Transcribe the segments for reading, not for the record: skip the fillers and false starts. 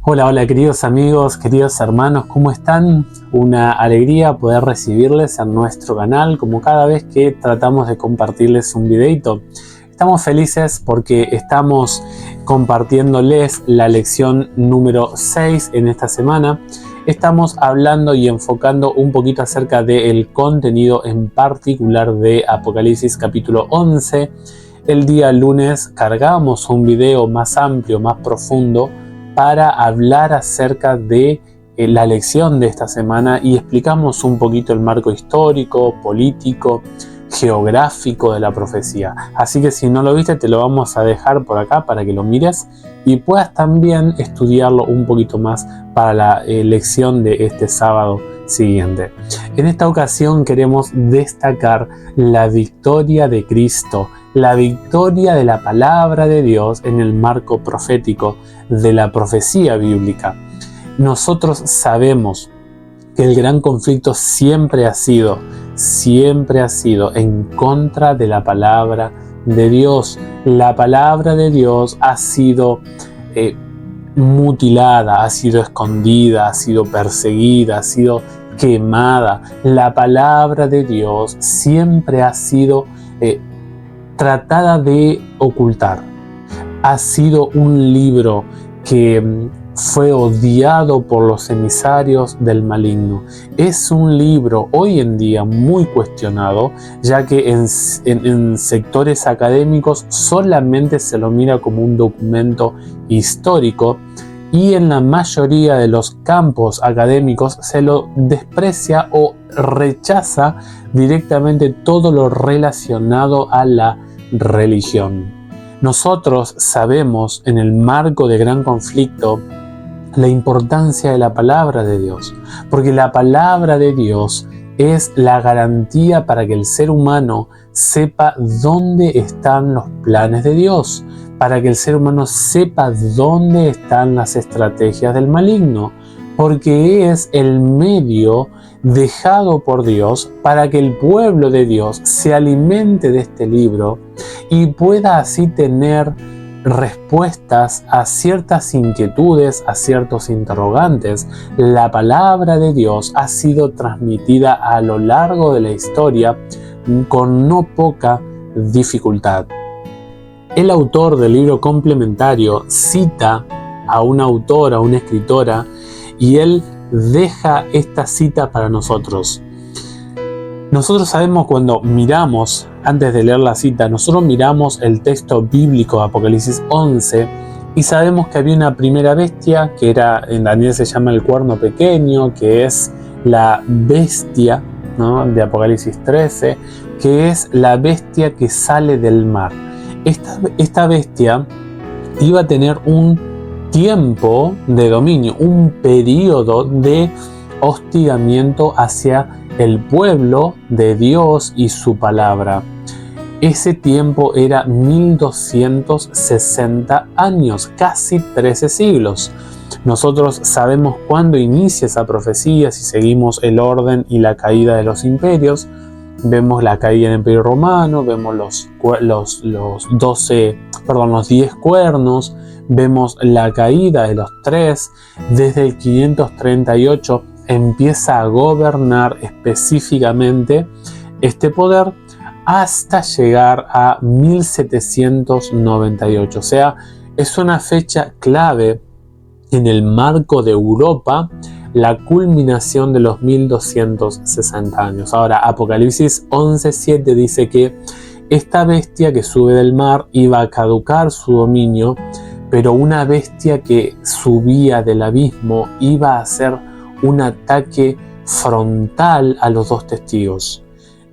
Hola queridos amigos, queridos hermanos, ¿cómo están? Una alegría poder recibirles en nuestro canal como cada vez que tratamos de compartirles un videito. Estamos felices porque estamos compartiéndoles la lección número 6 en esta semana. Estamos hablando y enfocando un poquito acerca del contenido en particular de Apocalipsis capítulo 11. El día lunes cargamos un video más amplio, más profundo, para hablar acerca de la lección de esta semana y explicamos un poquito el marco histórico, político, geográfico de la profecía. Así que si no lo viste, te lo vamos a dejar por acá para que lo mires y puedas también estudiarlo un poquito más para la lección de este sábado siguiente. En esta ocasión queremos destacar la victoria de Cristo, la victoria de la palabra de Dios en el marco profético de la profecía bíblica. Nosotros sabemos que el gran conflicto siempre ha sido en contra de la palabra de Dios. La palabra de Dios ha sido mutilada, ha sido escondida, ha sido perseguida, ha sido quemada. La palabra de Dios siempre ha sido tratada de ocultar. Ha sido un libro que fue odiado por los emisarios del maligno. Es un libro hoy en día muy cuestionado, ya que en sectores académicos solamente se lo mira como un documento histórico y en la mayoría de los campos académicos se lo desprecia o rechaza directamente todo lo relacionado a la religión. Nosotros sabemos en el marco de gran conflicto la importancia de la palabra de Dios, porque la palabra de Dios es la garantía para que el ser humano sepa dónde están los planes de Dios, para que el ser humano sepa dónde están las estrategias del maligno, porque es el medio dejado por Dios para que el pueblo de Dios se alimente de este libro y pueda así tener respuestas a ciertas inquietudes, a ciertos interrogantes. La palabra de Dios ha sido transmitida a lo largo de la historia con no poca dificultad. El autor del libro complementario cita a un autor, a una escritora, y él deja esta cita para nosotros. Nosotros sabemos cuando miramos, antes de leer la cita, nosotros miramos el texto bíblico de Apocalipsis 11 y sabemos que había una primera bestia que era, en Daniel se llama el cuerno pequeño, que es la bestia, ¿no?, de Apocalipsis 13, que es la bestia que sale del mar. Esta bestia iba a tener un tiempo de dominio, un periodo de hostigamiento hacia el pueblo de Dios y su palabra. Ese tiempo era 1260 años, casi 13 siglos. Nosotros sabemos cuándo inicia esa profecía, si seguimos el orden y la caída de los imperios. Vemos la caída del Imperio Romano, vemos los 10 cuernos, vemos la caída de los 3. Desde el 538 empieza a gobernar específicamente este poder hasta llegar a 1798. O sea, es una fecha clave en el marco de Europa, la culminación de los 1260 años. Ahora, Apocalipsis 11:7 dice que esta bestia que sube del mar iba a caducar su dominio, pero una bestia que subía del abismo iba a hacer un ataque frontal a los dos testigos.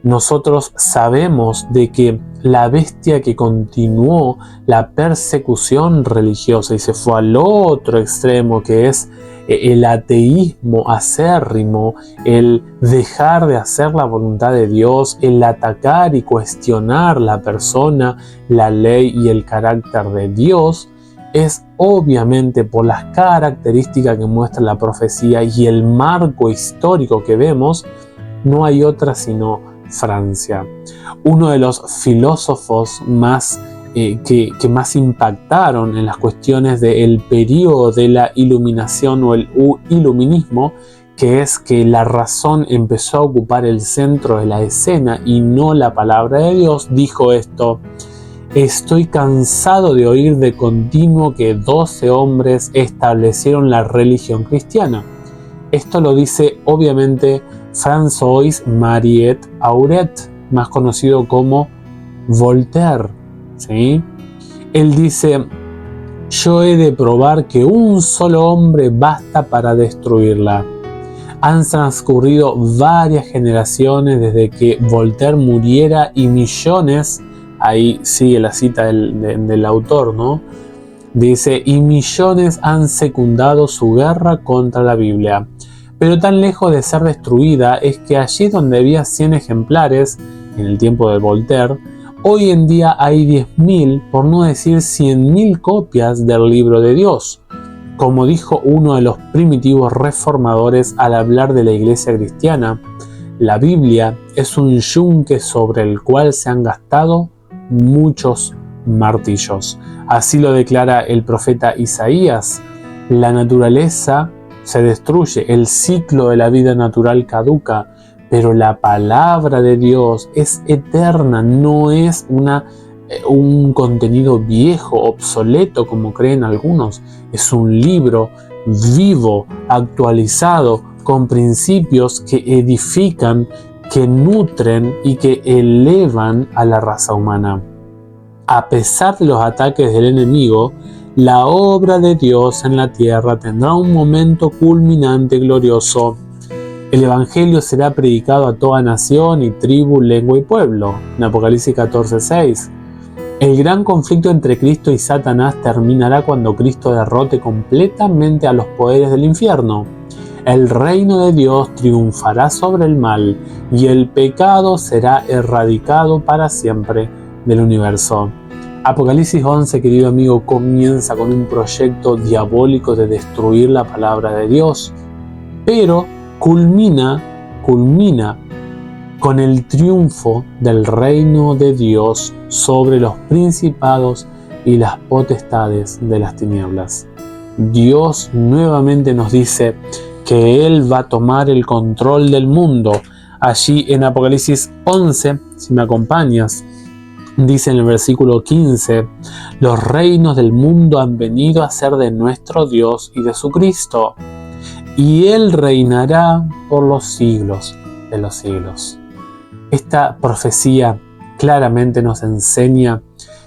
Nosotros sabemos de que la bestia que continuó la persecución religiosa y se fue al otro extremo, que es el ateísmo acérrimo, el dejar de hacer la voluntad de Dios, el atacar y cuestionar la persona, la ley y el carácter de Dios, es obviamente por las características que muestra la profecía y el marco histórico que vemos, no hay otra sino Francia. Uno de los filósofos más que más impactaron en las cuestiones del periodo de la iluminación o el iluminismo, que es que la razón empezó a ocupar el centro de la escena y no la palabra de Dios, dijo esto: estoy cansado de oír de continuo que 12 hombres establecieron la religión cristiana. Esto lo dice obviamente François Mariette Auret, más conocido como Voltaire, ¿sí? Él dice: yo he de probar que un solo hombre basta para destruirla. Han transcurrido varias generaciones desde que Voltaire muriera y millones, ahí sigue la cita del autor, ¿no? Dice: y millones han secundado su guerra contra la Biblia. Pero tan lejos de ser destruida es que allí donde había 100 ejemplares, en el tiempo de Voltaire, hoy en día hay 10.000, por no decir 100.000 copias del libro de Dios. Como dijo uno de los primitivos reformadores al hablar de la iglesia cristiana, la Biblia es un yunque sobre el cual se han gastado muchos martillos. Así lo declara el profeta Isaías: la naturaleza se destruye, el ciclo de la vida natural caduca, pero la palabra de Dios es eterna, no es un contenido viejo, obsoleto, como creen algunos. Es un libro vivo, actualizado, con principios que edifican, que nutren y que elevan a la raza humana. A pesar de los ataques del enemigo, la obra de Dios en la tierra tendrá un momento culminante glorioso. El Evangelio será predicado a toda nación y tribu, lengua y pueblo. En Apocalipsis 14:6. El gran conflicto entre Cristo y Satanás terminará cuando Cristo derrote completamente a los poderes del infierno. El reino de Dios triunfará sobre el mal y el pecado será erradicado para siempre del universo. Apocalipsis 11, querido amigo, comienza con un proyecto diabólico de destruir la palabra de Dios, pero culmina con el triunfo del reino de Dios sobre los principados y las potestades de las tinieblas. Dios nuevamente nos dice que Él va a tomar el control del mundo. Allí en Apocalipsis 11, si me acompañas, dice en el versículo 15: los reinos del mundo han venido a ser de nuestro Dios y de su Cristo, y Él reinará por los siglos de los siglos. Esta profecía claramente nos enseña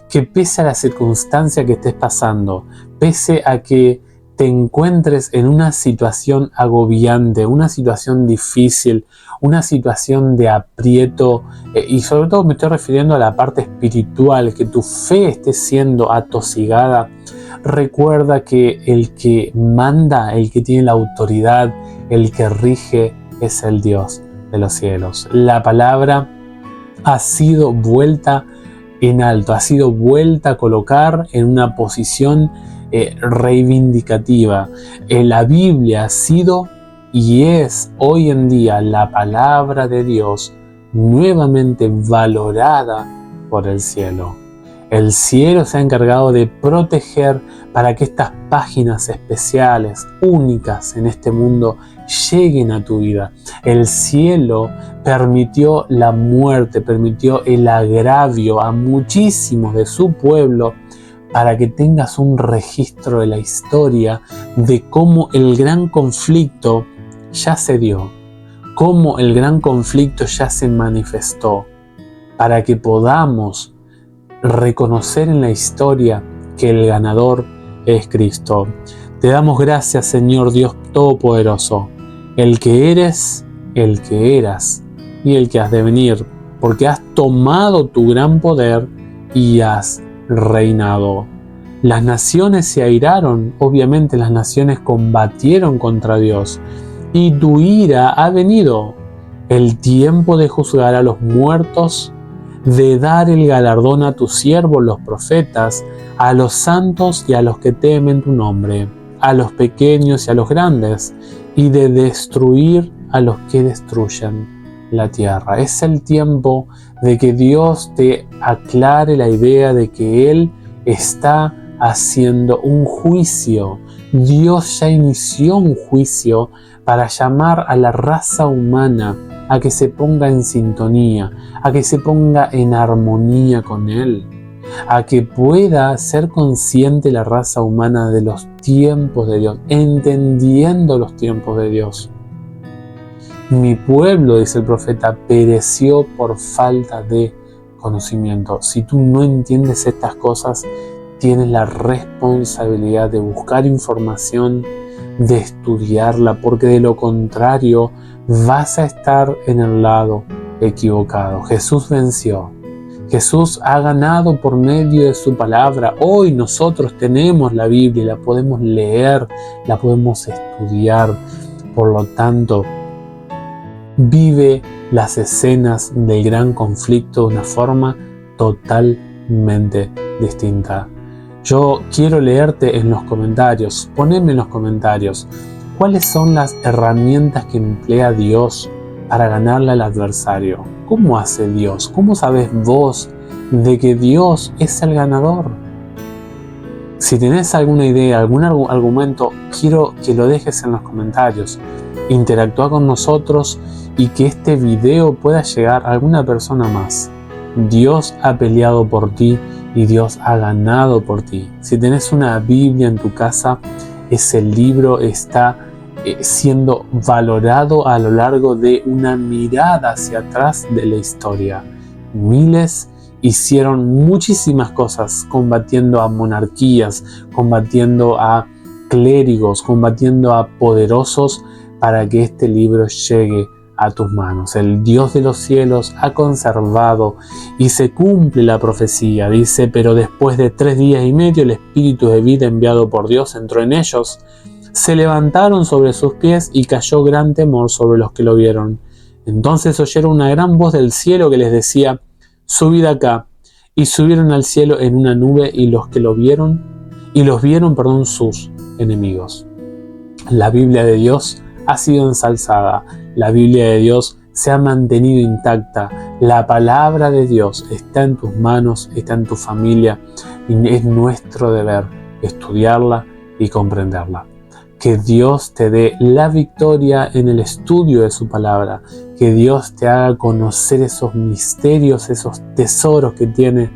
que pese a la circunstancia que estés pasando, pese a que te encuentres en una situación agobiante, una situación difícil, una situación de aprieto, y sobre todo me estoy refiriendo a la parte espiritual, que tu fe esté siendo atosigada, recuerda que el que manda, el que tiene la autoridad, el que rige, es el Dios de los cielos. La palabra ha sido vuelta en alto, ha sido vuelta a colocar en una posición reivindicativa. La Biblia ha sido y es hoy en día la palabra de Dios nuevamente valorada por el cielo. El cielo se ha encargado de proteger para que estas páginas especiales, únicas en este mundo, lleguen a tu vida. El cielo permitió la muerte, permitió el agravio a muchísimos de su pueblo para que tengas un registro de la historia de cómo el gran conflicto ya se dio, cómo el gran conflicto ya se manifestó, para que podamos reconocer en la historia que el ganador es Cristo. Te damos gracias, Señor Dios Todopoderoso, el que eres, el que eras y el que has de venir, porque has tomado tu gran poder y has reinado. Las naciones se airaron, obviamente las naciones combatieron contra Dios, y tu ira ha venido, el tiempo de juzgar a los muertos, de dar el galardón a tus siervos los profetas, a los santos y a los que temen tu nombre, a los pequeños y a los grandes, y de destruir a los que destruyen. la tierra. Es el tiempo de que Dios te aclare la idea de que Él está haciendo un juicio. Dios ya inició un juicio para llamar a la raza humana a que se ponga en sintonía, a que se ponga en armonía con Él, a que pueda ser consciente la raza humana de los tiempos de Dios, entendiendo los tiempos de Dios. Mi pueblo, dice el profeta, pereció por falta de conocimiento. Si tú no entiendes estas cosas, tienes la responsabilidad de buscar información, de estudiarla, porque de lo contrario vas a estar en el lado equivocado. Jesús venció. Jesús ha ganado por medio de su palabra. Hoy nosotros tenemos la Biblia, la podemos leer, la podemos estudiar. Por lo tanto, vive las escenas del gran conflicto de una forma totalmente distinta. Yo quiero leerte en los comentarios, poneme en los comentarios cuáles son las herramientas que emplea Dios para ganarle al adversario. ¿Cómo hace Dios? ¿Cómo sabes vos de que Dios es el ganador? Si tenés alguna idea, algún argumento, quiero que lo dejes en los comentarios. Interactúa con nosotros y que este video pueda llegar a alguna persona más. Dios ha peleado por ti y Dios ha ganado por ti. Si tenés una Biblia en tu casa, ese libro está siendo valorado a lo largo de una mirada hacia atrás de la historia. Miles hicieron muchísimas cosas combatiendo a monarquías, combatiendo a clérigos, combatiendo a poderosos para que este libro llegue a tus manos. El Dios de los cielos ha conservado y se cumple la profecía. Dice, pero después de 3 días y medio el espíritu de vida enviado por Dios entró en ellos. Se levantaron sobre sus pies y cayó gran temor sobre los que lo vieron. Entonces oyeron una gran voz del cielo que les decía, subid acá. Y subieron al cielo en una nube y los vieron sus enemigos. La Biblia de Dios ha sido ensalzada. La Biblia de Dios se ha mantenido intacta. La palabra de Dios está en tus manos, está en tu familia y es nuestro deber estudiarla y comprenderla. Que Dios te dé la victoria en el estudio de su palabra. Que Dios te haga conocer esos misterios, esos tesoros que tiene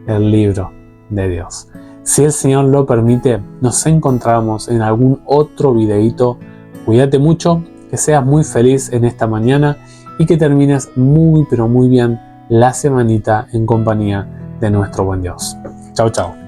el libro de Dios. Si el Señor lo permite, nos encontramos en algún otro videíto. Cuídate mucho, que seas muy feliz en esta mañana y que termines muy pero muy bien la semanita en compañía de nuestro buen Dios. Chau, chau.